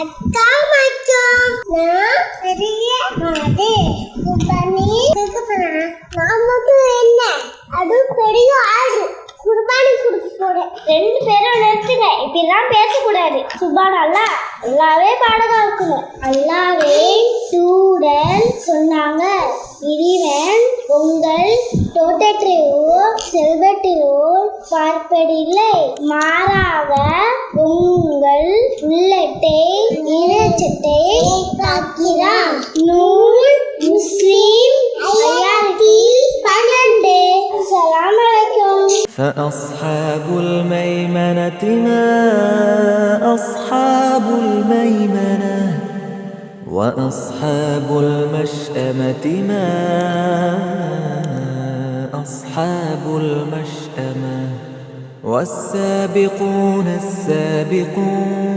அக்கா மச்சான் நான் பெரிய மாடு குர்பானி கேட்க போறேன். நான் மட்டும் என்ன அது பெரிய ஆடு குர்பானி கொடுக்க போறேன். ரெண்டு பேரும் நிறுத்துங்க, இப்படிலாம் பேசக்கூடாது. சுபான் அல்லா அல்லாவே பாடகா இருக்கணும். அல்லாவே தூதன் சொன்னாங்க, இறைவன் உங்கள் தோட்டத்திலோ செல்வத்திலோ பார்ப்பதில்லை, மாறாக உங்கள் உள்ளத்தை இறைச்சத்தை காக்கிறான். நூல் முஸ்லிம் 12. அஸ்ஸலாமு அலைக்கும். فأصحاب الميمنة ما أصحاب الميمنة وأصحاب المشأمة ما أصحاب المشأمة والسابقون السابقون